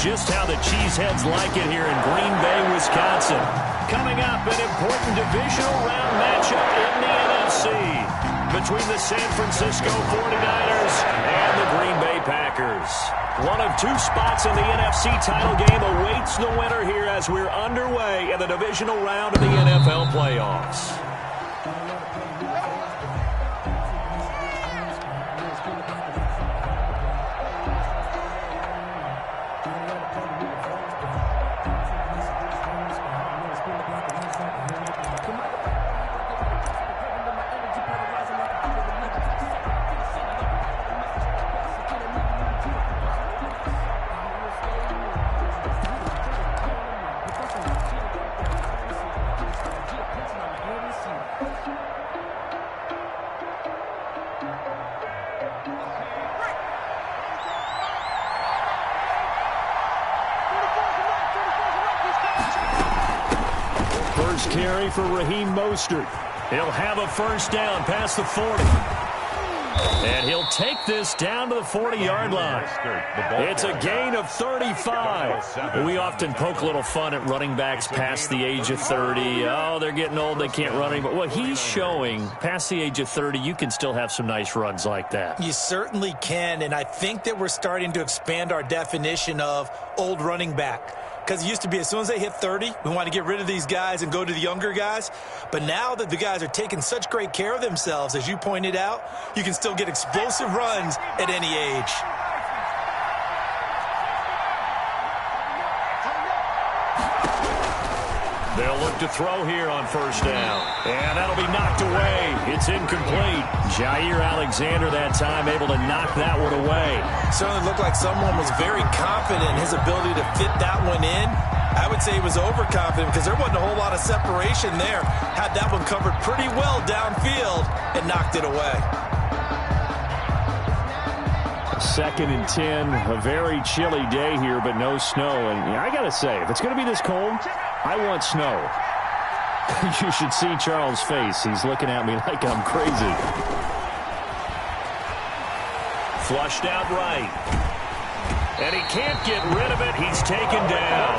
just how the Cheeseheads like it here in Green Bay, Wisconsin. Coming up, an important divisional round matchup in the NFC between the San Francisco 49ers and the Green Bay Packers. One of two spots in the NFC title game awaits the winner here as we're underway in the divisional round of the NFL playoffs. Carry for Raheem Mostert. He'll have a first down past the 40. And he'll take this down to the 40-yard line. It's a gain of 35. We often poke a little fun at running backs past the age of 30. Oh, they're getting old, they can't run anymore. Well, he's showing past the age of 30, you can still have some nice runs like that. You certainly can, and I think that we're starting to expand our definition of old running back. Because it used to be as soon as they hit 30, we want to get rid of these guys and go to the younger guys. But now that the guys are taking such great care of themselves, as you pointed out, you can still get explosive runs at any age. They'll look to throw here on first down. And that'll be knocked away. It's incomplete. Jair Alexander that time able to knock that one away. Certainly looked like someone was very confident in his ability to fit that one in. I would say he was overconfident because there wasn't a whole lot of separation there. Had that one covered pretty well downfield and knocked it away. 2nd and 10, a very chilly day here, but no snow. And I got to say, if it's going to be this cold, I want snow. You should see Charles' face. He's looking at me like I'm crazy. Flushed out right. And he can't get rid of it. He's taken down.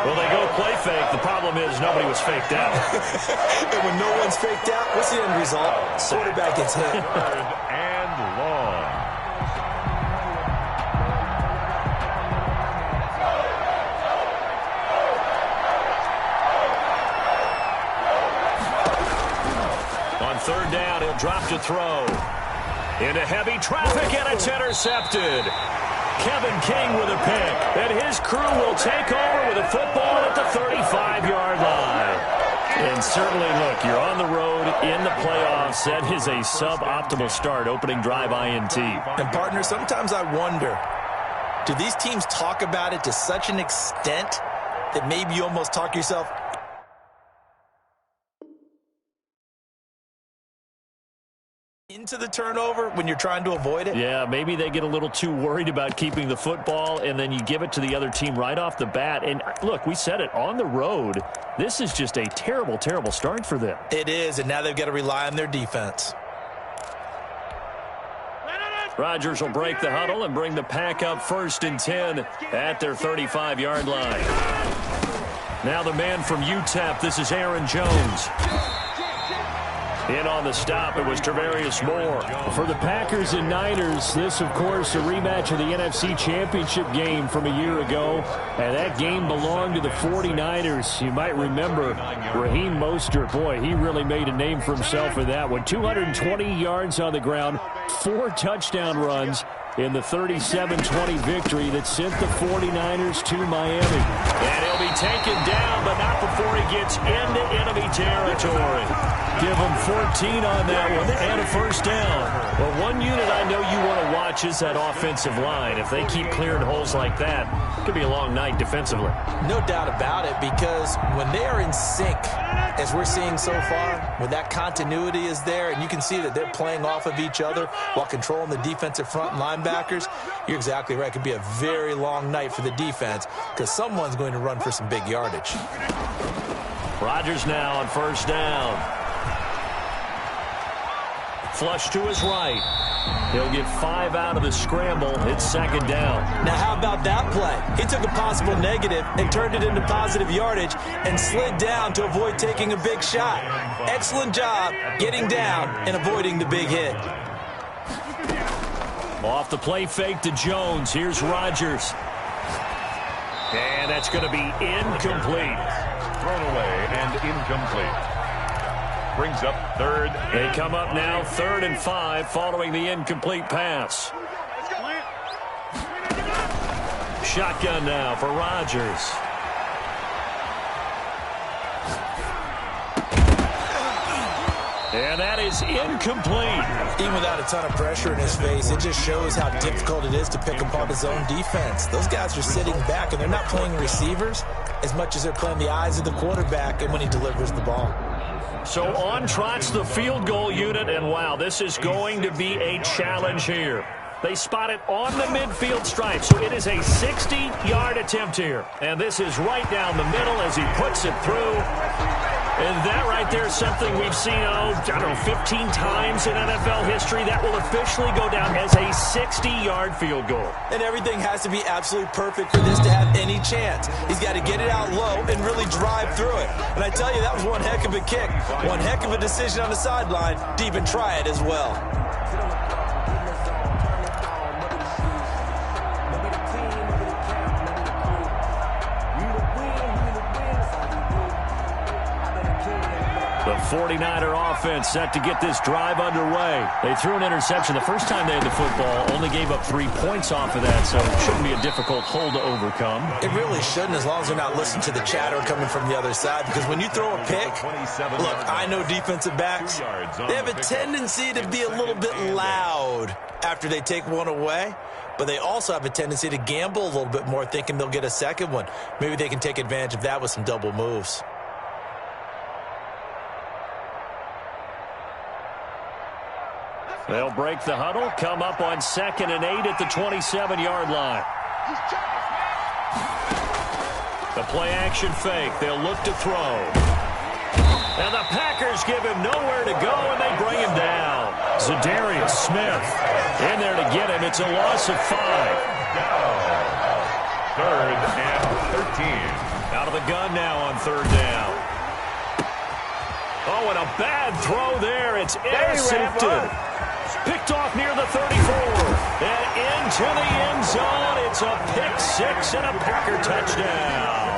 Well, they go play fake. The problem is nobody was faked out. And when no one's faked out, what's the end result? Quarterback gets hit. 3rd and long. On 3rd down, he'll drop to throw. Into heavy traffic, and it's intercepted. Kevin King with a pick. And his crew will take over with a football at the 35-yard line. And certainly, look, you're on the road in the playoffs. That is a suboptimal start, opening drive INT. And, partner, sometimes I wonder, do these teams talk about it to such an extent that maybe you almost talk yourself into the turnover when you're trying to avoid it? Yeah, maybe they get a little too worried about keeping the football, and then you give it to the other team right off the bat. And look, we said it, on the road, this is just a terrible, terrible start for them. It is, and now they've got to rely on their defense. Rodgers will break the huddle and bring the pack up 1st and 10 at their 35-yard line. Now the man from UTEP, this is Aaron Jones. In on the stop, it was Travarius Moore. For the Packers and Niners, this, of course, a rematch of the NFC Championship game from a year ago. And that game belonged to the 49ers. You might remember Raheem Mostert. Boy, he really made a name for himself in that one. 220 yards on the ground, 4 touchdown runs in the 37-20 victory that sent the 49ers to Miami. And he'll be taken down, but not before he gets into enemy territory. Give him 14 on that one and a first down. Well, one unit I know you want to watch is that offensive line. If they keep clearing holes like that, it could be a long night defensively. No doubt about it, because when they are in sync, as we're seeing so far, when that continuity is there and you can see that they're playing off of each other while controlling the defensive front and linebackers, you're exactly right. It could be a very long night for the defense because someone's going to run for some big yardage. Rodgers now on first down. Flush to his right. He'll get 5 out of the scramble. It's second down. Now, how about that play? He took a possible negative and turned it into positive yardage and slid down to avoid taking a big shot. Excellent job getting down and avoiding the big hit. Off the play fake to Jones. Here's Rodgers. And that's going to be incomplete. Thrown away and incomplete. Brings up third. They come up now 3rd and 5 following the incomplete pass. Shotgun now for Rodgers. And that is incomplete. Even without a ton of pressure in his face, it just shows how difficult it is to pick apart his own defense. Those guys are sitting back, and they're not playing receivers as much as they're playing the eyes of the quarterback and when he delivers the ball. So on trots the field goal unit, and wow, this is going to be a challenge here. They spot it on the midfield stripe, so it is a 60-yard attempt here. And this is right down the middle as he puts it through. And that right there is something we've seen, I don't know, 15 times in NFL history. That will officially go down as a 60-yard field goal. And everything has to be absolutely perfect for this to have any chance. He's got to get it out low and really drive through it. And I tell you, that was one heck of a kick. One heck of a decision on the sideline to even try it as well. The 49er offense set to get this drive underway. They threw an interception the first time they had the football, only gave up 3 points off of that, so it shouldn't be a difficult hole to overcome. It really shouldn't, as long as they're not listening to the chatter coming from the other side, because when you throw a pick, look, I know defensive backs, they have a tendency to be a little bit loud after they take one away, but they also have a tendency to gamble a little bit more, thinking they'll get a second one. Maybe they can take advantage of that with some double moves. They'll break the huddle, come up on 2nd and 8 at the 27-yard line. The play-action fake. They'll look to throw. And the Packers give him nowhere to go, and they bring him down. Zadarius Smith in there to get him. It's a loss of 5. 3rd and 13. Out of the gun now on 3rd down. Oh, and a bad throw there. It's intercepted. Picked off near the 34. And into the end zone. It's a pick-6 and a Packer touchdown.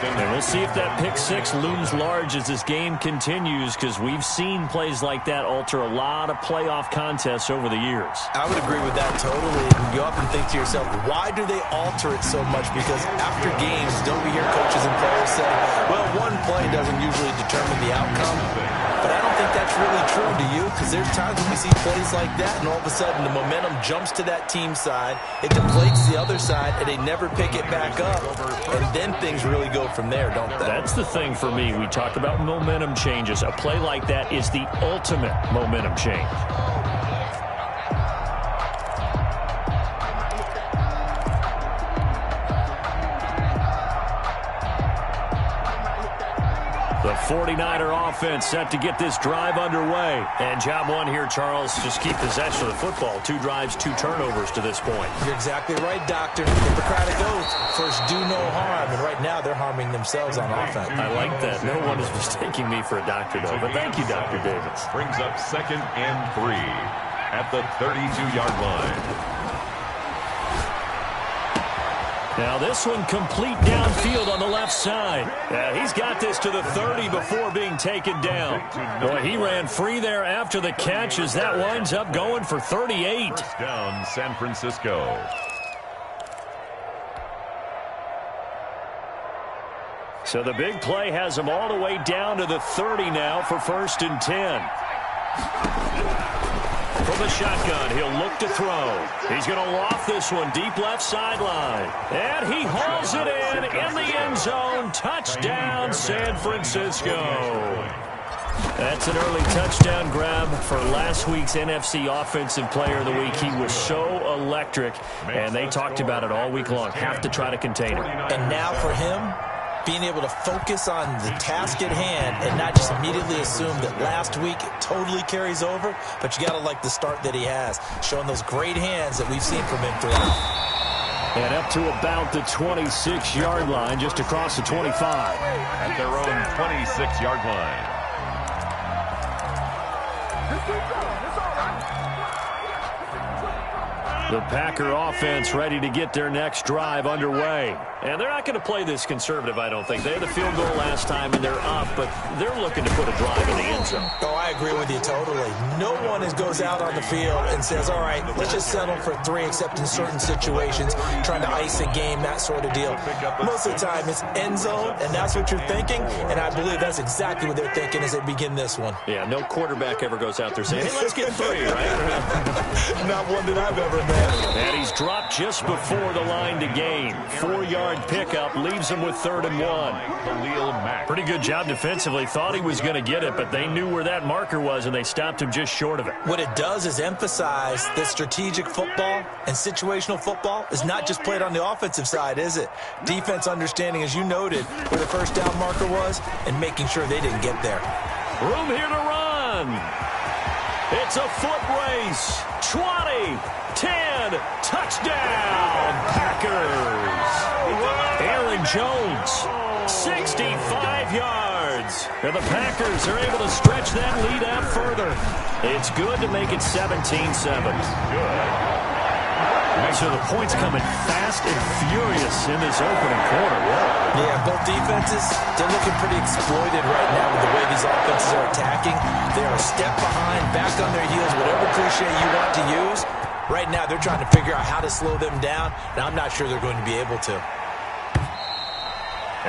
And we'll see if that pick-6 looms large as this game continues, because we've seen plays like that alter a lot of playoff contests over the years. I would agree with that totally. And you often think to yourself, why do they alter it so much? Because after games, don't we hear coaches and players say, well, one play doesn't usually determine the outcome. But I don't think that's really true to you, because there's times when we see plays like that, and all of a sudden the momentum jumps to that team side, it deflates the other side, and they never pick it back up, and then things really go from there, don't they? That's the thing for me. We talk about momentum changes. A play like that is the ultimate momentum change. The 49er offense set to get this drive underway. And job one here, Charles, just keep possession of the football. 2 drives, 2 turnovers to this point. You're exactly right, Doctor. Hippocratic oath. First, do no harm. And right now, they're harming themselves on offense. I like that. No one is mistaking me for a doctor, though. But thank you, Dr. Davis. Brings up 2nd and 3 at the 32-yard line. Now this one complete downfield on the left side. He's got this to the 30 before being taken down. Boy, he ran free there after the catch as that winds up going for 38. First down, San Francisco. So the big play has him all the way down to the 30 now for 1st and 10. From the shotgun, he'll look to throw. He's going to loft this one deep left sideline. And he hauls it in the end zone. Touchdown, San Francisco. That's an early touchdown grab for last week's NFC Offensive Player of the Week. He was so electric, and they talked about it all week long. Have to try to contain him. And now for him, being able to focus on the task at hand and not just immediately assume that last week it totally carries over, but you got to like the start that he has, showing those great hands that we've seen from him throughout. And up to about the 26-yard line, just across the 25. At their own 26-yard line. The Packer offense ready to get their next drive underway. And they're not going to play this conservative, I don't think. They had the field goal last time, and they're up, but they're looking to put a drive in the end zone. Oh, I agree with you totally. No one goes out on the field and says, all right, let's just settle for 3, except in certain situations, trying to ice a game, that sort of deal. Most of the time, it's end zone, and that's what you're thinking, and I believe that's exactly what they're thinking as they begin this one. Yeah, no quarterback ever goes out there saying, hey, let's get 3, right? Not one that I've ever met. And he's dropped just before the line to gain. 4-yard pickup leaves him with 3rd and 1. Pretty good job defensively. Thought he was going to get it, but they knew where that marker was, and they stopped him just short of it. What it does is emphasize that strategic football and situational football is not just played on the offensive side, is it? Defense understanding, as you noted, where the first down marker was and making sure they didn't get there. Room here to run. It's a foot race. 20, 10, touchdown, Packers. Aaron Jones, 65 yards. And the Packers are able to stretch that lead out further. It's good to make it 17-7. So the points coming fast and furious in this opening quarter. Yeah, both defenses, they're looking pretty exploited right now with the way these offenses are attacking. They are a step behind, back on their heels, whatever cliche you want to use. Right now, they're trying to figure out how to slow them down, and I'm not sure they're going to be able to.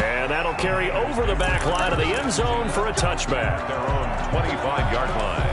And that'll carry over the back line of the end zone for a touchback. Their own 25-yard line.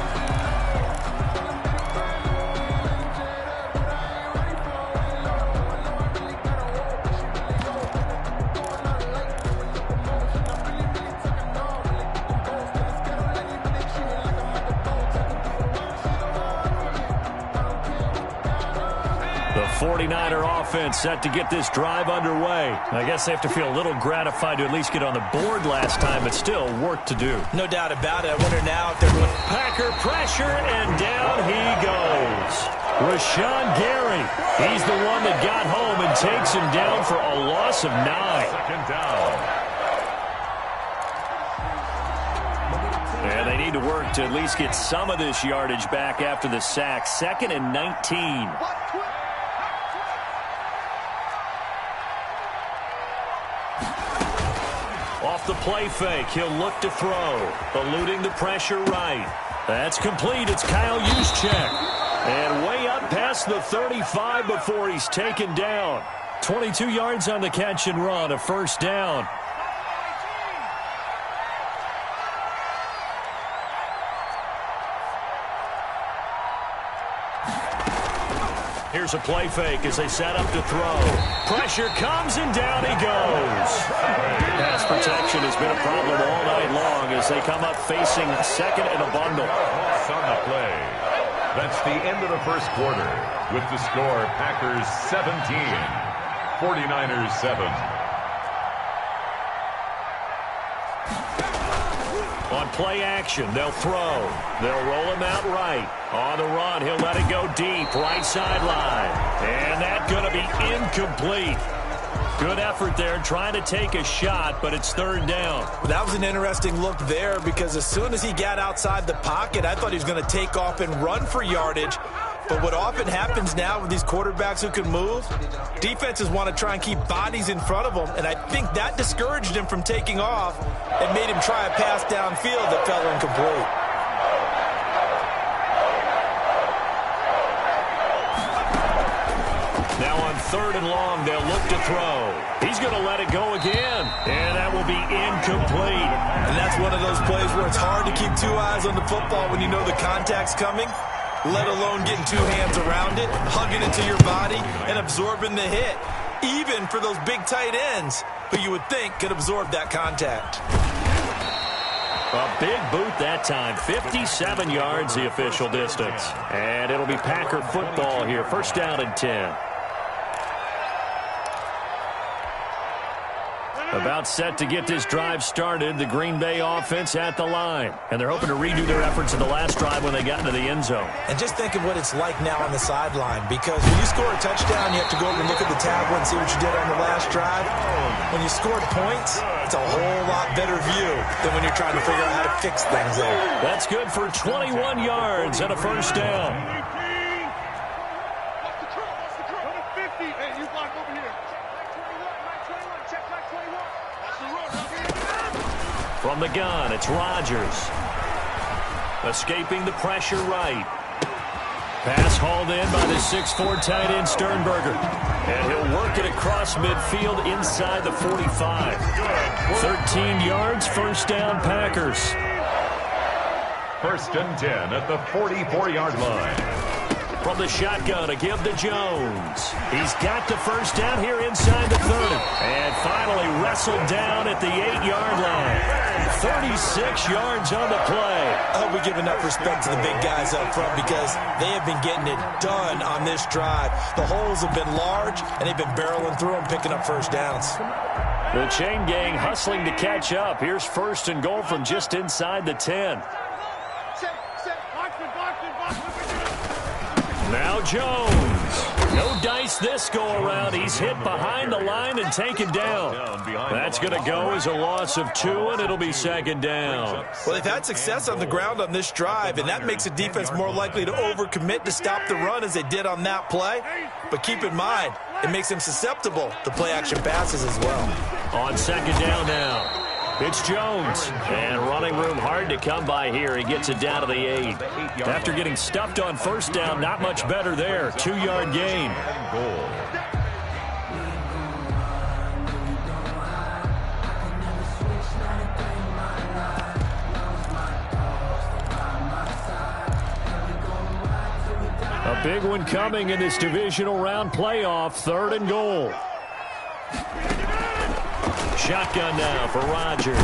The 49er offense set to get this drive underway. I guess they have to feel a little gratified to at least get on the board last time, but still work to do. No doubt about it. I wonder now if they're going to... Packer pressure, and down he goes. Rashawn Gary. He's the one that got home and takes him down for a loss of 9. Second down. And they need to work to at least get some of this yardage back after the sack. 2nd and 19. Off the play fake, he'll look to throw. Eluding the pressure right. That's complete. It's Kyle Juszczyk. And way up past the 35 before he's taken down. 22 yards on the catch and run, a first down. Here's a play fake as they set up to throw. Pressure comes and down he goes. Pass protection has been a problem all night long as they come up facing 2nd and a bundle. On the play. That's the end of the first quarter with the score Packers 17, 49ers 7. On play action, they'll throw. They'll roll him out right. On the run, he'll let it go deep, right sideline. And that's going to be incomplete. Good effort there, trying to take a shot, but it's 3rd down. That was an interesting look there because as soon as he got outside the pocket, I thought he was going to take off and run for yardage. But what often happens now with these quarterbacks who can move, defenses want to try and keep bodies in front of them, and I think that discouraged him from taking off and made him try a pass downfield that fell incomplete. Now on 3rd and long, they'll look to throw. He's going to let it go again, and that will be incomplete. And that's one of those plays where it's hard to keep 2 eyes on the football when you know the contact's coming, let alone getting 2 hands around it, hugging it to your body, and absorbing the hit, even for those big tight ends who you would think could absorb that contact. A big boot that time, 57 yards the official distance. And it'll be Packer football here, first down and 10. About set to get this drive started, the Green Bay offense at the line. And they're hoping to redo their efforts in the last drive when they got into the end zone. And just think of what it's like now on the sideline, because when you score a touchdown, you have to go over and look at the tablet and see what you did on the last drive. When you scored points, it's a whole lot better view than when you're trying to figure out how to fix things there. That's good for 21 yards and a first down. From the gun, it's Rodgers. Escaping the pressure right. Pass hauled in by the 6'4" tight end Sternberger. And he'll work it across midfield inside the 45. 13 yards, first down Packers. 1st and 10 at the 44-yard line. From the shotgun to give to Jones. He's got the first down here inside the 30. And finally wrestled down at the 8-yard line. 36 yards on the play. I hope we give enough respect to the big guys up front because they have been getting it done on this drive. The holes have been large, and they've been barreling through them, picking up first downs. The chain gang hustling to catch up. Here's 1st and goal from just inside the 10. Now Jones. No dice this go-around. He's hit behind the line and taken down. That's going to go as a loss of 2, and it'll be 2nd down. Well, they've had success on the ground on this drive, and that makes the defense more likely to overcommit to stop the run as they did on that play. But keep in mind, it makes them susceptible to play-action passes as well. On 2nd down now. It's Jones, and running room hard to come by here. He gets it down to the 8. After getting stuffed on first down, not much better there. 2-yard gain. A big one coming in this divisional round playoff. 3rd and goal. Shotgun now for Rodgers.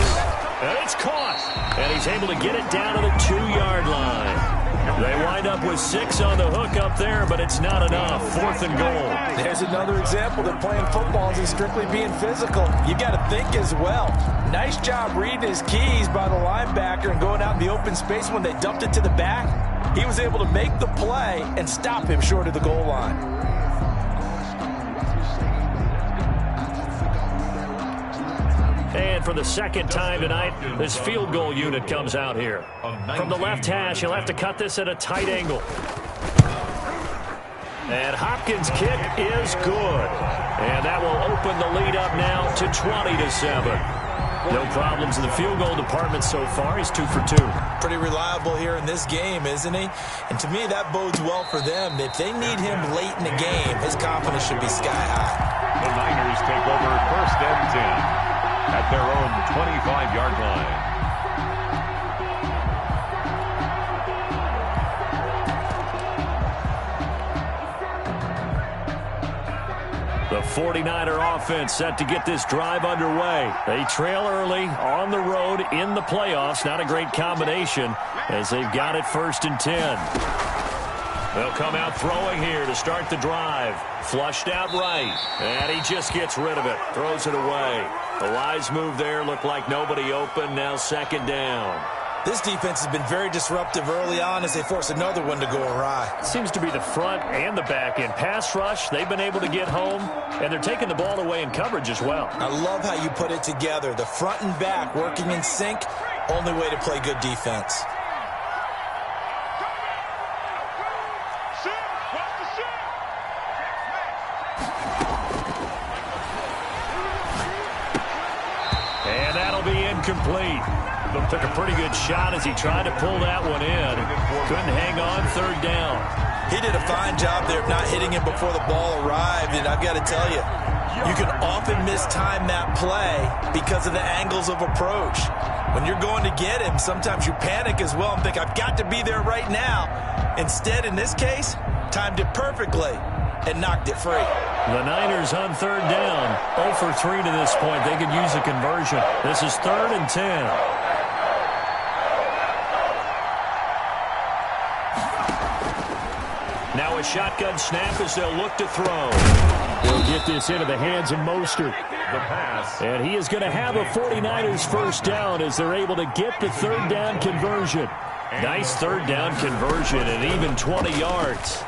And it's caught. And he's able to get it down to the 2-yard line. They wind up with 6 on the hook up there, but it's not enough. 4th and goal. There's another example that playing football isn't strictly being physical. You got to think as well. Nice job reading his keys by the linebacker and going out in the open space when they dumped it to the back. He was able to make the play and stop him short of the goal line. And for the 2nd time tonight, this field goal unit comes out here. From the left hash, he'll have to cut this at a tight angle. And Hopkins' kick is good. And that will open the lead up now to 20-7. No problems in the field goal department so far. He's 2 for 2. Pretty reliable here in this game, isn't he? And to me, that bodes well for them. If they need him late in the game, his confidence should be sky high. The Niners take over 1st and 10. At their own 25-yard line. The 49er offense set to get this drive underway. They trail early on the road in the playoffs. Not a great combination as they've got it 1st and 10. They'll come out throwing here to start the drive. Flushed out right. And he just gets rid of it. Throws it away. The wise move there. Looked like nobody open. Now 2nd down. This defense has been very disruptive early on as they force another one to go awry. Seems to be the front and the back end. Pass rush, they've been able to get home. And they're taking the ball away in coverage as well. I love how you put it together. The front and back working in sync. Only way to play good defense. Complete. Took a pretty good shot as he tried to pull that one in. Couldn't hang on 3rd down. He did a fine job there of not hitting him before the ball arrived, and I've got to tell you, you can often mistime that play because of the angles of approach. When you're going to get him, sometimes you panic as well and think, I've got to be there right now. Instead, in this case, timed it perfectly and knocked it free. The Niners on 3rd down. 0 for 3 to this point. They could use a conversion. This is 3rd and 10. Now a shotgun snap as they'll look to throw. He'll get this into the hands of Mostert. The pass. And he is going to have a 49ers first down as they're able to get the third down conversion. Nice third down conversion and even 20 yards.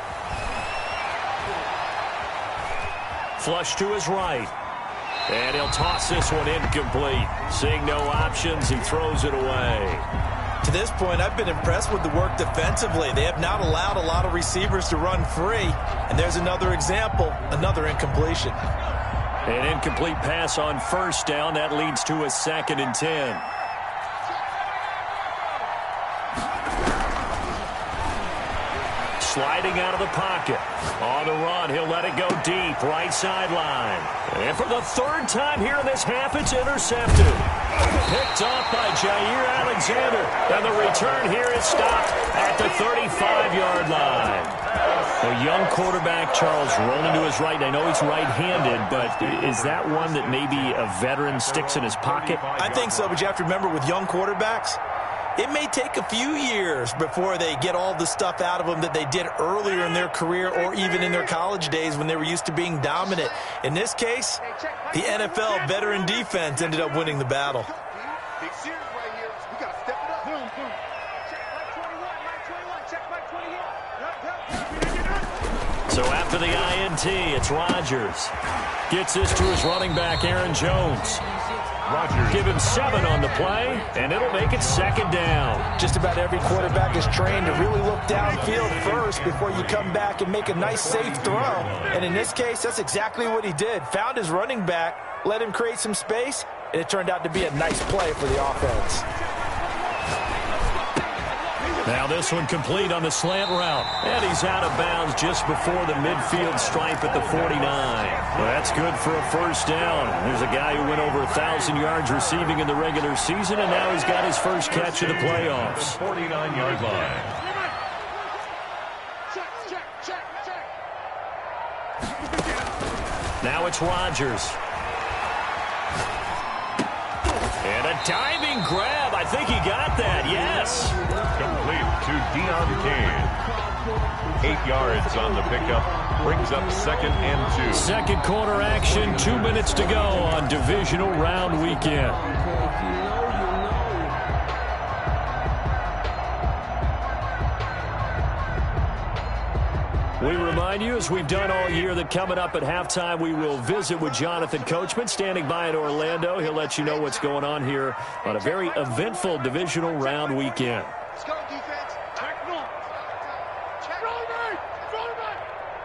Flush to his right. And he'll toss this one incomplete. Seeing no options, he throws it away. To this point, I've been impressed with the work defensively. They have not allowed a lot of receivers to run free. And there's another example, another incompletion. An incomplete pass on first down. That leads to a 2nd and 10. Sliding out of the pocket. On the run, he'll let it go deep. Right sideline. And for the third time here in this half, it's intercepted. Picked off by Jair Alexander. And the return here is stopped at the 35-yard line. A young quarterback, Charles, rolling to his right. I know he's right-handed, but is that one that maybe a veteran sticks in his pocket? I think so, but you have to remember with young quarterbacks, it may take a few years before they get all the stuff out of them that they did earlier in their career or even in their college days when they were used to being dominant. In this case, the NFL veteran defense ended up winning the battle. Big series right here. We got to step it up. Check back 21. So after the INT, it's Rodgers. Gets this to his running back, Aaron Jones. Rodgers. Give him 7 on the play, and it'll make it 2nd down. Just about every quarterback is trained to really look downfield first before you come back and make a nice, safe throw. And in this case, that's exactly what he did. Found his running back, let him create some space, and it turned out to be a nice play for the offense. Now this one complete on the slant route. And he's out of bounds just before the midfield stripe at the 49. Well, that's good for a first down. There's a guy who went over 1,000 yards receiving in the regular season, and now he's got his first catch of the playoffs. 49-yard line. Now it's Rodgers. And a diving grab. I think he got that, yes. Complete to Deion Kane. 8 yards on the pickup. Brings up 2nd and 2. Second quarter action. 2 minutes to go on divisional round weekend. We remind you, as we've done all year, that coming up at halftime, we will visit with Jonathan Coachman, standing by in Orlando. He'll let you know what's going on here on a very eventful divisional round weekend. Let's go, defense. Check one. Check. Roll me. Roll me.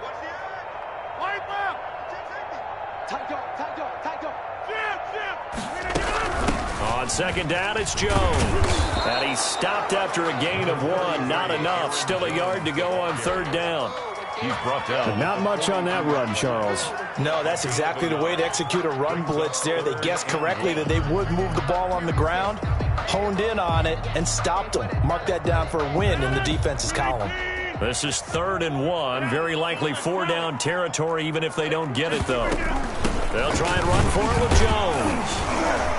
What's the end? White left. Tight up. Tight up. Tight up. On second down, it's Jones. And he stopped after a gain of 1. Not enough. Still a yard to go on third down. He's brought down. Not much on that run, Charles. No, that's exactly the way to execute a run blitz there. They guessed correctly that they would move the ball on the ground, honed in on it, and stopped them. Mark that down for a win in the defense's column. This is 3rd and 1. Very likely 4-down territory, even if they don't get it, though. They'll try and run for it with Jones.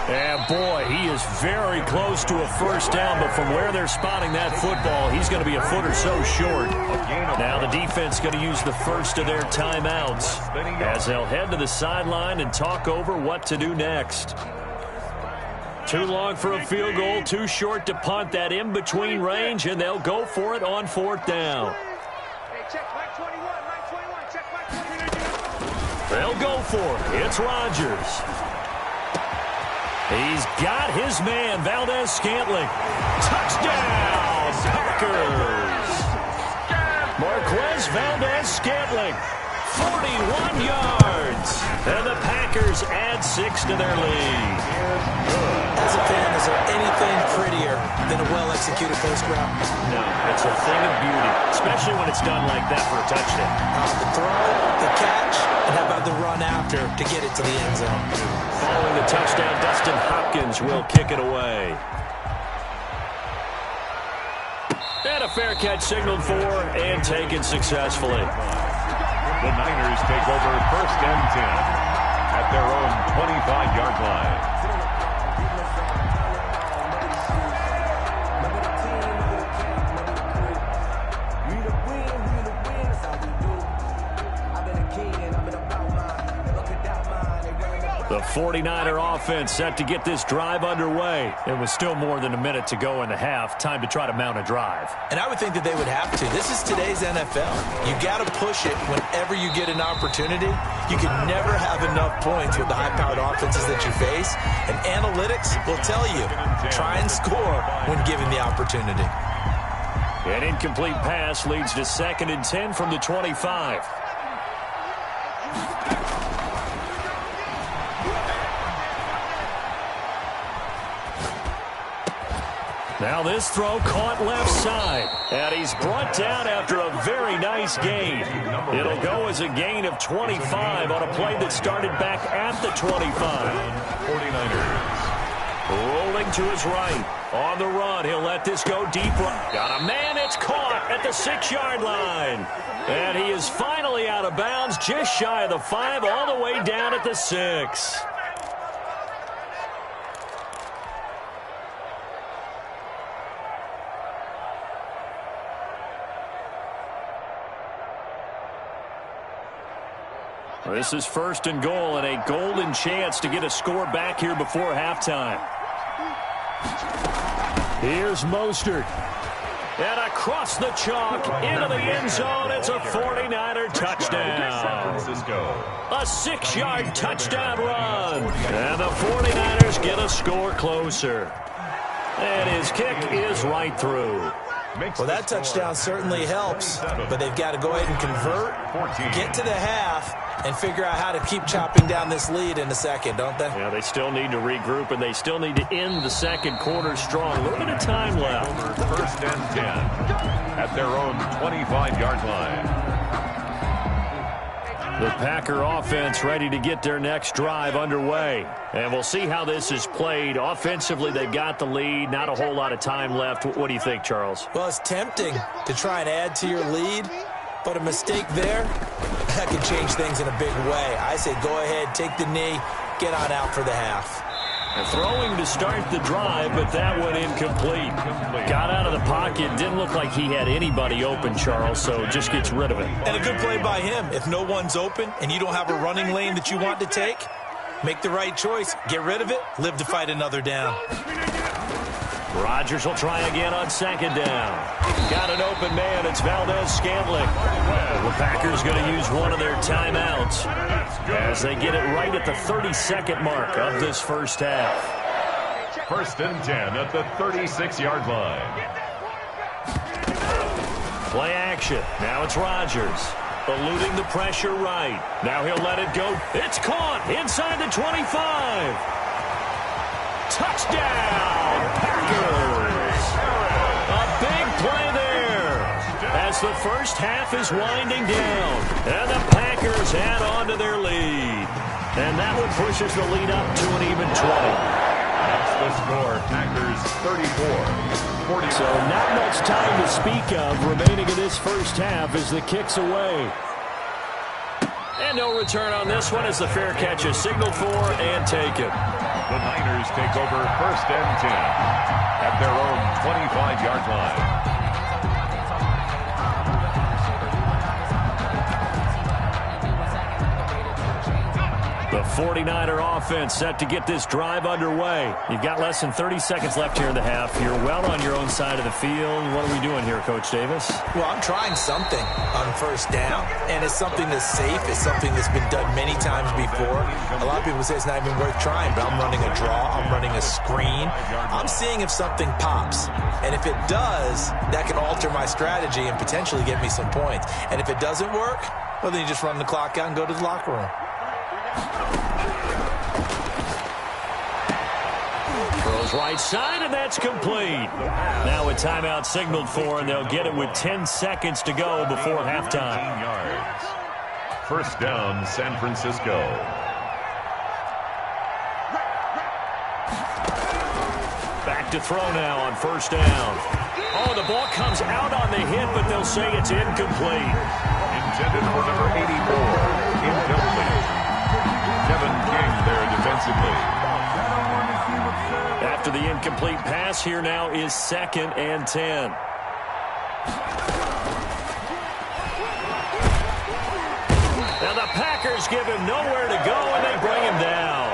And, boy, he is very close to a first down, but from where they're spotting that football, he's going to be a foot or so short. Now the defense going to use the first of their timeouts as they'll head to the sideline and talk over what to do next. Too long for a field goal, too short to punt. That in-between range, and they'll go for it on 4th down. They'll go for it. It's Rodgers. He's got his man, Valdez-Scantling. Touchdown, Packers. Marquez Valdez-Scantling, 41 yards. And the Packers add 6 to their lead. As a fan, is there anything prettier than a well-executed first round? No, it's a thing of beauty, especially when it's done like that for a touchdown. The throw, the catch, and how about the run after to get it to the end zone? Following the touchdown, Dustin Hopkins will kick it away. And a fair catch signaled for and taken successfully. The Niners take over 1st and 10 at their own 25-yard line. 49er offense set to get this drive underway. It was still more than a minute to go in the half. Time to try to mount a drive. And I would think that they would have to. This is today's NFL. You got to push it whenever you get an opportunity. You can never have enough points with the high-powered offenses that you face. And analytics will tell you, try and score when given the opportunity. An incomplete pass leads to 2nd and 10 from the 25. Now this throw caught left side. And he's brought down after a very nice gain. It'll go as a gain of 25 on a play that started back at the 25. 49ers. Rolling to his right. On the run, he'll let this go deep. Got a man, it's caught at the 6-yard line. And he is finally out of bounds, just shy of the 5, all the way down at the 6. This is 1st and goal and a golden chance to get a score back here before halftime. Here's Mostert. And across the chalk into the end zone. It's a 49er touchdown. A 6-yard touchdown run. And the 49ers get a score closer. And his kick is right through. Well, that touchdown certainly helps, but they've got to go ahead and convert, get to the half, and figure out how to keep chopping down this lead in the second, don't they? Yeah, they still need to regroup, and they still need to end the second quarter strong. A little bit of time left. 1st and 10 at their own 25-yard line. The Packer offense ready to get their next drive underway. And we'll see how this is played. Offensively, they've got the lead. Not a whole lot of time left. What do you think, Charles? Well, it's tempting to try and add to your lead, but a mistake there, that can change things in a big way. I say go ahead, take the knee, get on out for the half. And throwing to start the drive, but that one incomplete. Got out of the pocket. Didn't look like he had anybody open, Charles, so just gets rid of it. And a good play by him. If no one's open and you don't have a running lane that you want to take, make the right choice. Get rid of it. Live to fight another down. Rodgers will try again on 2nd down. Got an open man. It's Valdez-Scantling. The Packers going to use one of their timeouts as they get it right at the 32nd mark of this first half. 1st and 10 at the 36-yard line. Play action. Now it's Rodgers. Eluding the pressure right. Now he'll let it go. It's caught inside the 25. Touchdown, Packers. A big play there as the first half is winding down. And the Packers add on to their lead. And that one pushes the lead up to an even 20. That's the score. Packers 34. 40. So not much time to speak of remaining in this first half as the kick's away. And no return on this one as the fair catch is signaled for and taken. The Niners take over 1st and 10 at their own 25-yard line. The 49er offense set to get this drive underway. You've got less than 30 seconds left here in the half. You're well on your own side of the field. What are we doing here, Coach Davis? Well, I'm trying something on 1st down, and it's something that's safe. It's something that's been done many times before. A lot of people say it's not even worth trying, but I'm running a draw. I'm running a screen. I'm seeing if something pops, and if it does, that can alter my strategy and potentially get me some points. And if it doesn't work, well, then you just run the clock out and go to the locker room. Throws right side, and that's complete. Now a timeout signaled for, and they'll get it with 10 seconds to go before halftime. 18 yards. 1st down, San Francisco. Back to throw now on 1st down. Oh, the ball comes out on the hit, but they'll say it's incomplete. Intended for number 84. Incomplete. Kevin King there defensively. After the incomplete pass, here now is 2nd and 10. Now the Packers give him nowhere to go, and they bring him down.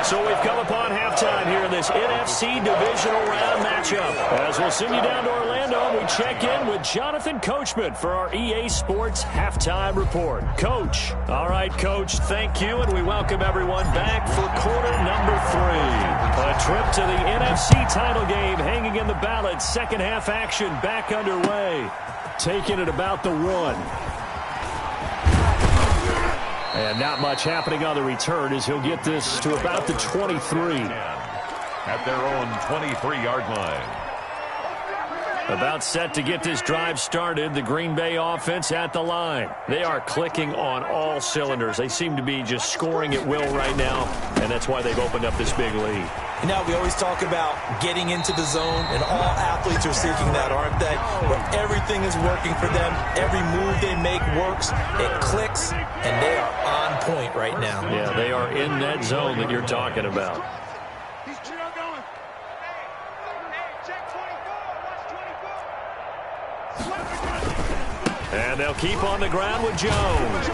So we've come upon halftime here in this NFC Divisional Round matchup. As we'll send you down to Orlando, we check in with Jonathan Coachman for our EA Sports Halftime Report. Coach. All right, Coach, thank you, and we welcome everyone back for quarter number 3. A trip to the NFC title game hanging in the balance. Second half action back underway. Taking it about the 1. And not much happening on the return as he'll get this to about the 23. At their own 23-yard line. About set to get this drive started. The Green Bay offense at the line. They are clicking on all cylinders. They seem to be just scoring at will right now, and that's why they've opened up this big lead. Now, we always talk about getting into the zone, and all athletes are seeking that, aren't they? Where everything is working for them. Every move they make works. It clicks, and they are on point right now. Yeah, they are in that zone that you're talking about. And they'll keep on the ground with Jones.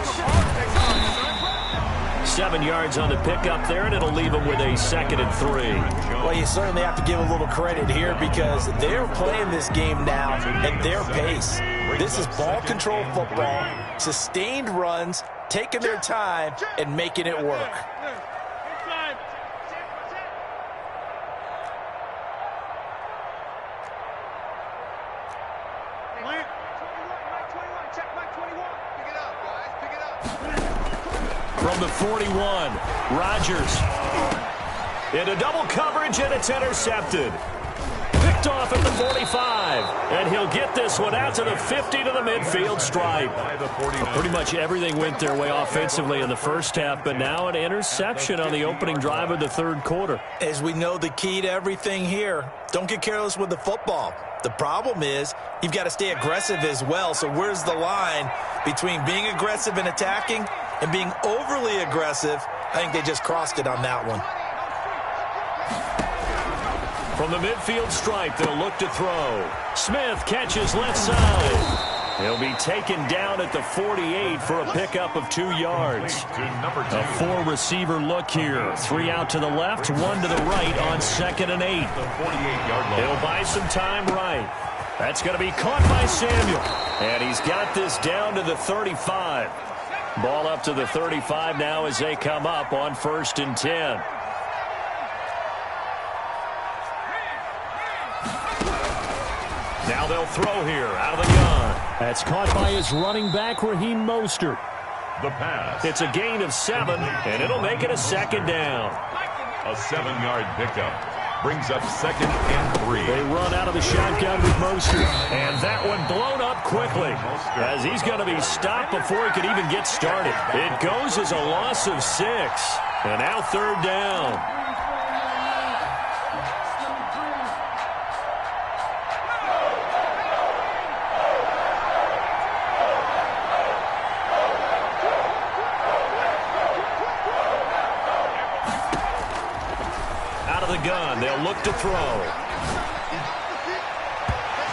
7 yards on the pickup there, and it'll leave them with a 2nd and 3. Well, you certainly have to give a little credit here because they're playing this game now at their pace. This is ball control football, sustained runs, taking their time, and making it work. From the 41, Rodgers into double coverage, and it's intercepted. Picked off at the 45, and he'll get this one out to the 50 to the midfield stripe. Pretty much everything went their way offensively in the first half, but now an interception on the opening drive of the third quarter. As we know, the key to everything here, don't get careless with the football. The problem is you've got to stay aggressive as well, so where's the line between being aggressive and attacking and being overly aggressive? I think they just crossed it on that one. From the midfield stripe, they'll look to throw. Smith catches left side. He'll be taken down at the 48 for a pickup of 2 yards. A 4-receiver look here. 3 out to the left, 1 to the right on 2nd and 8. He'll buy some time right. That's going to be caught by Samuel. And he's got this down to the 35. Ball up to the 35 now as they come up on 1st and 10. Now they'll throw here out of the gun. That's caught by his running back, Raheem Mostert. The pass. It's a gain of 7, and it'll make it a 2nd down. A 7-yard pickup. Brings up 2nd and 3. They run out of the shotgun with Mostert. And that one blown up quickly as he's going to be stopped before he could even get started. It goes as a loss of 6. And now 3rd down. Gun. They'll look to throw.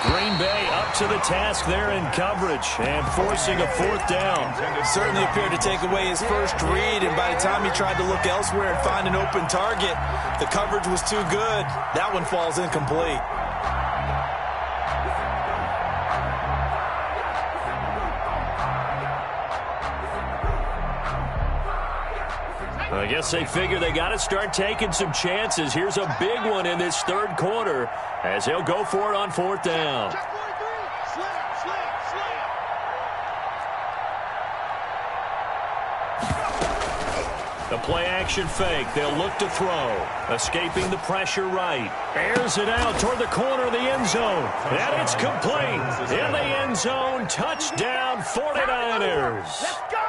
Green Bay up to the task there in coverage and forcing a 4th down. Certainly appeared to take away his first read, and by the time he tried to look elsewhere and find an open target, the coverage was too good. That one falls incomplete. I guess they figure they got to start taking some chances. Here's a big one in this 3rd quarter as he'll go for it on 4th down. The play-action fake. They'll look to throw. Escaping the pressure right. Airs it out toward the corner of the end zone. And it's complete. In the end zone. Touchdown, 49ers. Let's go!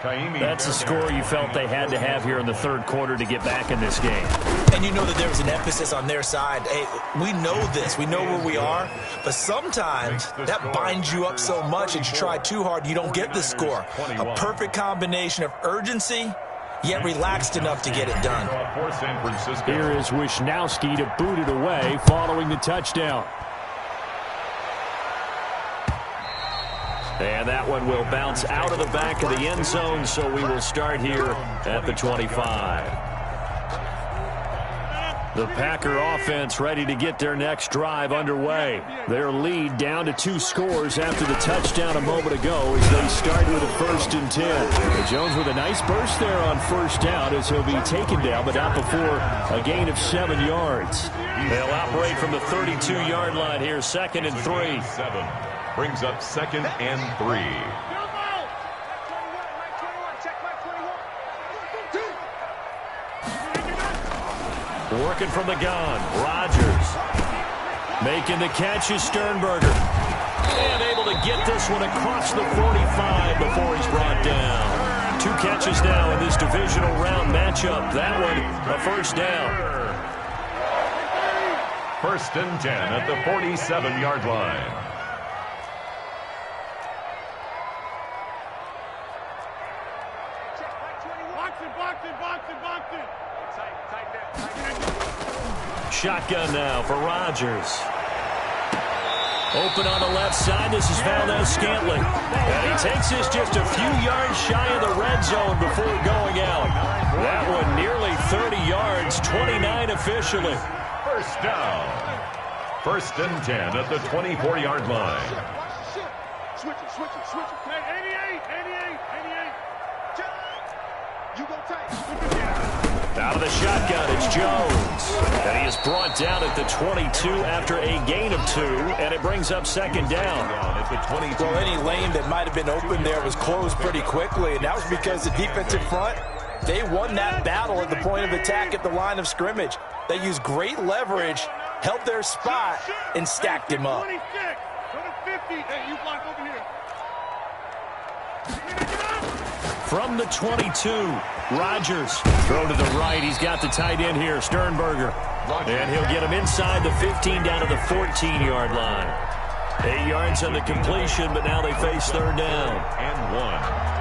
That's a score you felt they had to have here in the 3rd quarter to get back in this game. And you know that there was an emphasis on their side. Hey, we know this. We know where we are. But sometimes that binds you up so much and you try too hard, you don't get the score. A perfect combination of urgency, yet relaxed enough to get it done. Here is Wisnowski to boot it away following the touchdown. And that one will bounce out of the back of the end zone, so we will start here at the 25. The Packer offense ready to get their next drive underway. Their lead down to 2 scores after the touchdown a moment ago as they start with a 1st and 10. And Jones with a nice burst there on 1st down as he'll be taken down, but not before a gain of 7 yards. They'll operate from the 32-yard line here, 2nd and 3. 7 brings up 2nd and 3. Working from the gun, Rodgers. Making the catch is Sternberger. And able to get this one across the 45 before he's brought down. 2 catches now in this divisional round matchup. That one, a 1st down. 1st and 10 at the 47-yard line. Shotgun now for Rodgers. Open on the left side. This is Valdez-Scantling. And he takes this just a few yards shy of the red zone before going out. That one nearly 30 yards, 29 officially. 1st down. 1st and 10 at the 24-yard line. Switch it. Hey, 88. You go tight. Out of the shotgun, it's Jones. And he is brought down at the 22 after a gain of 2, and it brings up 2nd down. Well, any lane that might have been open there was closed pretty quickly, and that was because the defensive front, they won that battle at the point of attack at the line of scrimmage. They used great leverage, held their spot, and stacked him up. 26. Go to 50. Hey, you block over here. From the 22, Rodgers. Throw to the right. He's got the tight end here, Sternberger. And he'll get him inside the 15 down to the 14-yard line. 8 yards on the completion, but now they face 3rd down. And 1.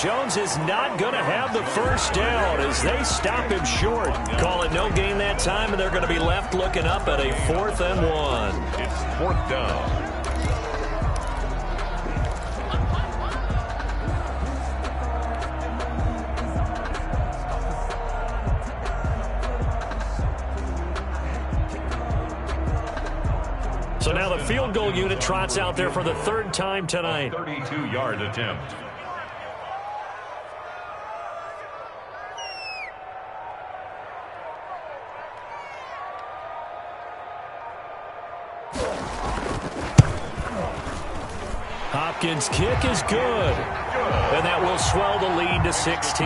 Jones is not going to have the 1st down as they stop him short. Call it no gain that time, and they're going to be left looking up at a 4th and 1. It's 4th down. So now the field goal unit trots out there for the 3rd time tonight. 32-yard attempt. Hopkins' kick is good. And that will swell the lead to 16.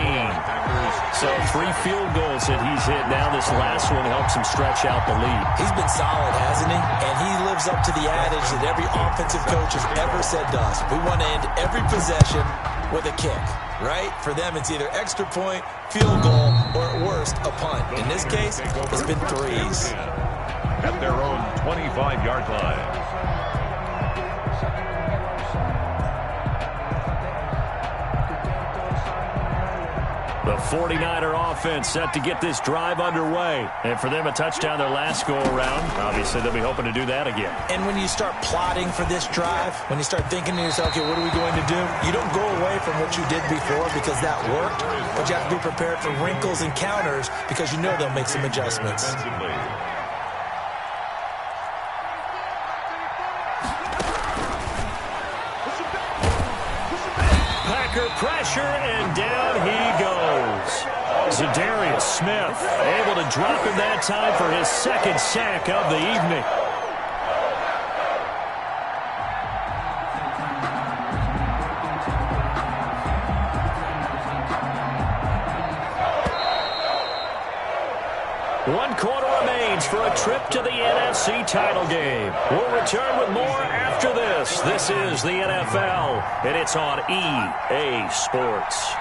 So 3 field goals that he's hit now. This last one helps him stretch out the lead. He's been solid, hasn't he? And he lives up to the adage that every offensive coach has ever said to us. We want to end every possession with a kick, right? For them, it's either extra point, field goal, or at worst, a punt. In this case, it's been 3s. At their own 25-yard line. The 49er offense set to get this drive underway. And for them, a touchdown their last go-around. Obviously, they'll be hoping to do that again. And when you start plotting for this drive, when you start thinking to yourself, okay, what are we going to do? You don't go away from what you did before because that worked. But you have to be prepared for wrinkles and counters because you know they'll make some adjustments. Pressure, and down he goes. Zadarius Smith able to drop him that time for his 2nd sack of the evening. One quarter remains for a trip to the NFC title game. We'll return with more after this. This is the NFL, and it's on EA Sports.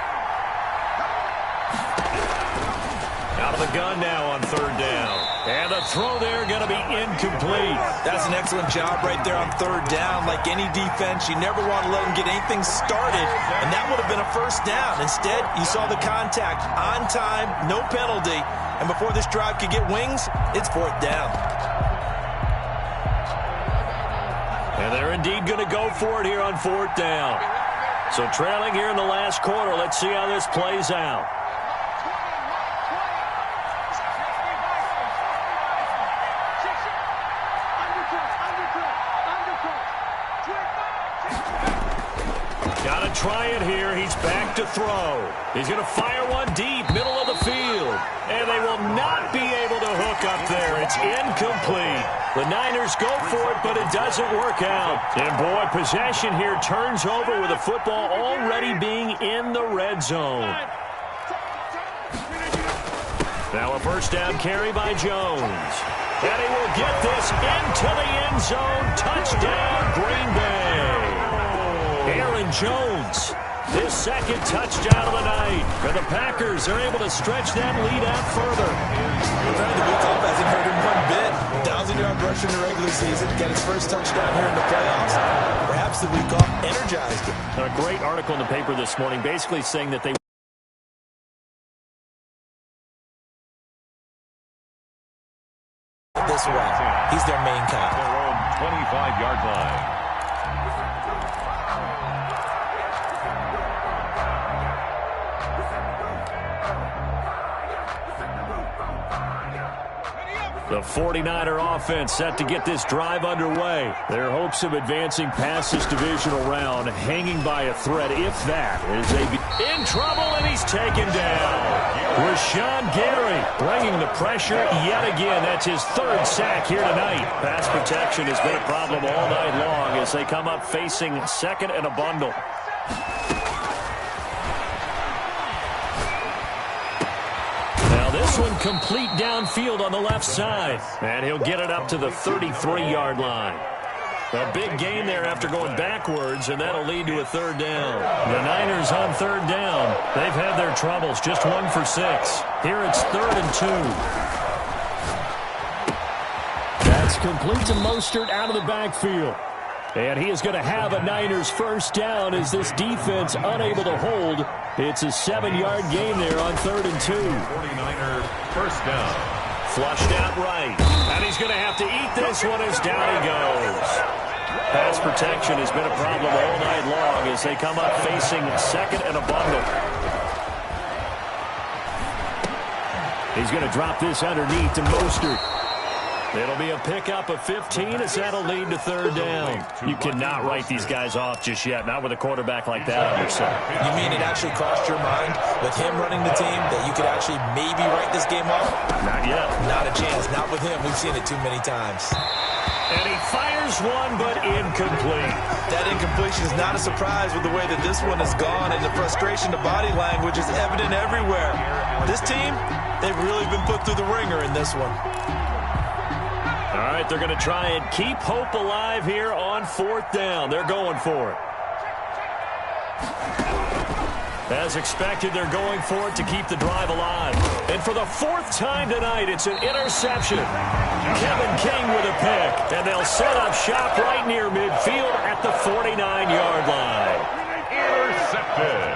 Out Out of the gun now on third down. And the throw there going to be incomplete. That's an excellent job right there on third down. Like any defense, you never want to let them get anything started, and that would have been a first down. Instead, you saw the contact on time, no penalty, and before this drive could get wings, it's fourth down. And they're indeed going to go for it here on fourth down. So trailing here in the last quarter, let's see how this plays out. Got to try it here. He's back to throw. He's going to fire one deep, middle of the field. And they will not be able to hook up there. It's incomplete. The Niners go for it, but it doesn't work out. And, boy, possession here turns over with the football already being in the red zone. Now a first down carry by Jones. And he will get this into the end zone. Touchdown, Green Bay. Aaron Jones, his second touchdown of the night. And the Packers are able to stretch that lead out further. The week off hasn't hurt him one bit. 1,000-yard rush in the regular season. Got his first touchdown here in the playoffs. Perhaps the week off energized him. A great article in the paper this morning basically saying that they this way. He's their main guy. Their own 25-yard line. The 49er offense set to get this drive underway. Their hopes of advancing past this divisional round hanging by a thread, if that, is in trouble, and he's taken down. Rashawn Gary bringing the pressure yet again. That's his third sack here tonight. Pass protection has been a problem all night long as they come up facing second and a bundle. This one complete downfield on the left side. And he'll get it up to the 33-yard line. A big gain there after going backwards, and that'll lead to a third down. The Niners on third down. They've had their troubles, just 1 for 6. Here it's 3rd and 2. That's complete to Mostert out of the backfield. And he is going to have a Niners first down as this defense unable to hold. It's a 7-yard gain there on 3rd and 2. 49er first down. Flushed out right. And he's going to have to eat this one as down he goes. Pass protection has been a problem all night long as they come up facing second and a bundle. He's going to drop this underneath to Mostert. It'll be a pickup of 15 as that'll lead to third down. You cannot write these guys off just yet, not with a quarterback like that on your side. You mean it actually crossed your mind with him running the team that you could actually maybe write this game off? Not yet. Not a chance. Not with him. We've seen it too many times. And he fires one, but incomplete. That incompletion is not a surprise with the way that this one has gone, and the frustration to body language is evident everywhere. This team, they've really been put through the ringer in this one. All right, they're going to try and keep hope alive here on fourth down. They're going for it. As expected, they're going for it to keep the drive alive. And for the 4th time tonight, it's an interception. Kevin King with a pick. And they'll set up shop right near midfield at the 49-yard line. Intercepted.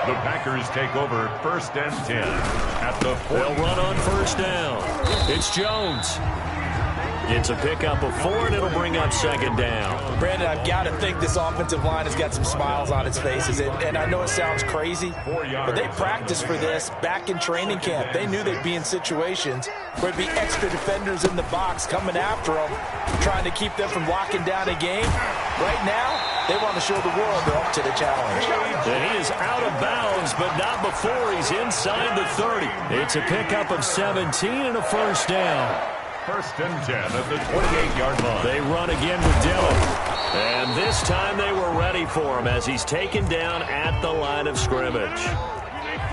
The Packers take over 1st and 10 at the 40. They'll run on first down. It's Jones. It's a pickup of 4, and it'll bring up second down. Brandon, I've got to think this offensive line has got some smiles on its faces. And I know it sounds crazy, but they practiced for this back in training camp. They knew they'd be in situations where there'd be extra defenders in the box coming after them, trying to keep them from locking down a game. Right now, they want to show the world they're up to the challenge. And he is out of bounds, but not before he's inside the 30. It's a pickup of 17 and a first down. 1st and 10 at the 28-yard line. They run again with Dillon. And this time they were ready for him as he's taken down at the line of scrimmage.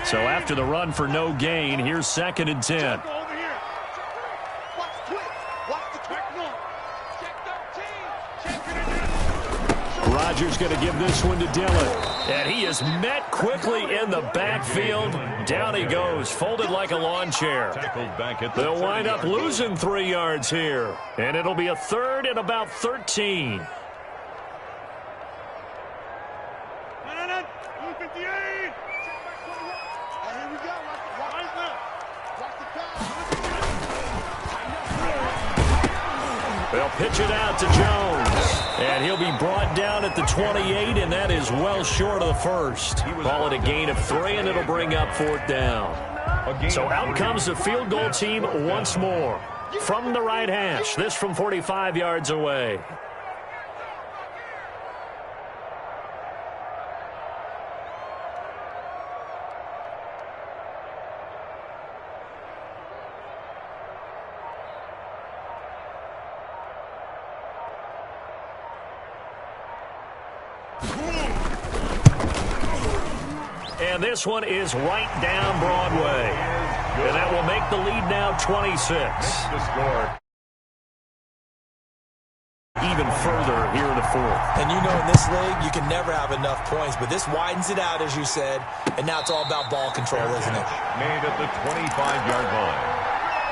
So after the run for no gain, here's 2nd and 10. Rodgers going to give this one to Dillon. And he is met quickly in the backfield. Down he goes, folded like a lawn chair. They'll wind up losing 3 yards here. And it'll be a third and about 13. They'll pitch it out to Jones. And he'll be brought down at the 28, and that is well short of the first. Call it a gain of 3, and it'll bring up 4th down. So out comes the field goal team once more. From the right hash, this from 45 yards away. And this one is right down Broadway. And that will make the lead now 26. Even further here in the 4th. And you know in this league, you can never have enough points. But this widens it out, as you said. And now it's all about ball control, isn't it? Made at the 25-yard line.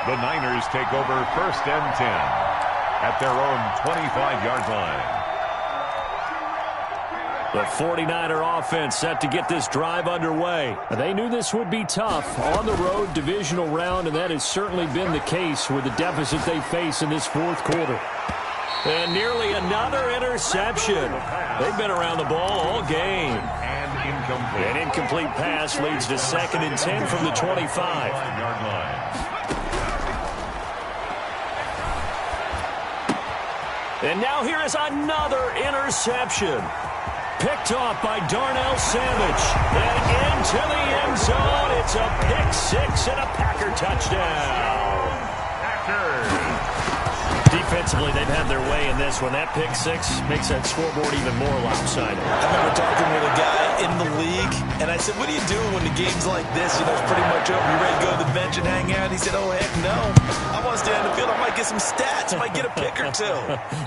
The Niners take over 1st and 10 at their own 25-yard line. The 49er offense set to get this drive underway. They knew this would be tough on the road divisional round, and that has certainly been the case with the deficit they face in this 4th quarter. And nearly another interception. They've been around the ball all game. An incomplete pass leads to 2nd and 10 from the 25-yard line. And now here is another interception. Picked off by Darnell Savage. And into the end zone. It's a pick 6 and a Packer touchdown. Packers. Defensively, they've had their way in this one. That pick 6 makes that scoreboard even more lopsided. I remember talking with a guy in the league, and I said, what do you do when the game's like this? You know, it's pretty much over. You ready to go to the bench and hang out? He said, oh, heck no. I want to stay on the field. I might get some stats. I might get a pick or 2.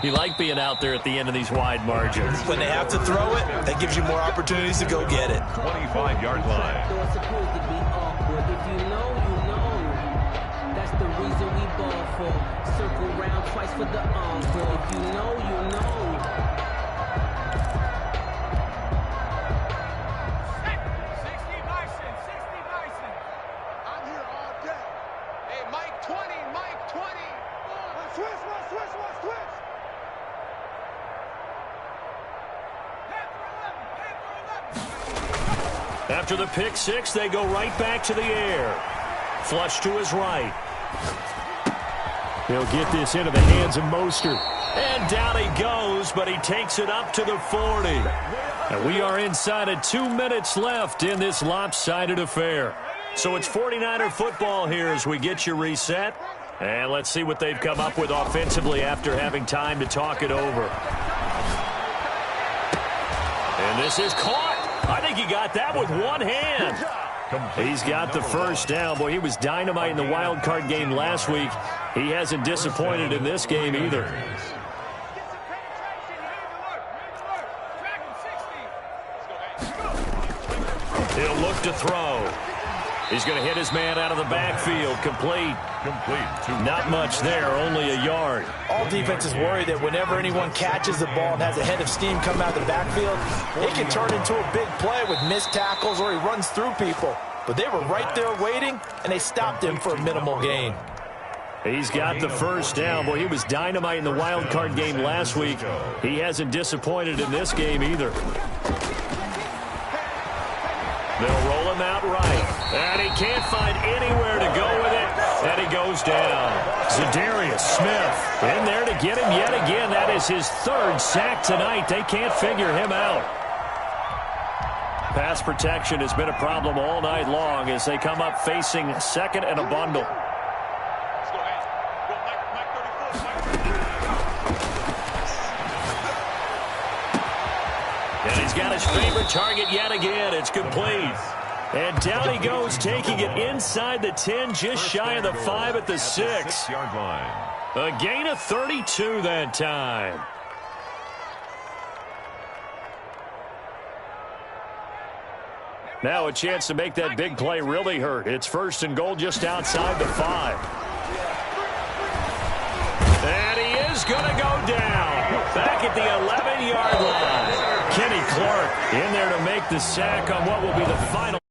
You like being out there at the end of these wide margins. When they have to throw it, that gives you more opportunities to go get it. 25-yard line. If you know, you know. That's the reason we ball for. Circle round twice for the encore. If you know, you know. 60 Bison. I'm here all day. Hey, Mike 20. Switch. After the pick 6, they go right back to the air. Flush to his right. He'll get this into the hands of Mostert. And down he goes, but he takes it up to the 40. And we are inside of 2 minutes left in this lopsided affair. So it's 49er football here as we get you reset. And let's see what they've come up with offensively after having time to talk it over. And this is caught. I think he got that with one hand. He's got the first down. Boy, he was dynamite in the wild card game last week. He hasn't disappointed in this game either. He'll look to throw. He's going to hit his man out of the backfield. Complete. Not much there, only a yard. All defenses worry that whenever anyone catches the ball and has a head of steam come out of the backfield, it can turn into a big play with missed tackles or he runs through people. But they were right there waiting, and they stopped him for a minimal gain. He's got the first down. Boy, he was dynamite in the wild card game last week. He hasn't disappointed in this game either. They'll roll him out right. And he can't find anywhere to go with it. And he goes down. Zadarius Smith in there to get him yet again. That is his 3rd sack tonight. They can't figure him out. Pass protection has been a problem all night long as they come up facing 2nd and a bundle. And he's got his favorite target yet again. It's complete. And down he goes, taking it inside the 10, just shy of the 5 at the 6. A gain of 32 that time. Now a chance to make that big play really hurt. It's 1st and goal just outside the 5. And he is going to go down. Back at the 11-yard line. Kenny Clark in there to make the sack on what will be the final.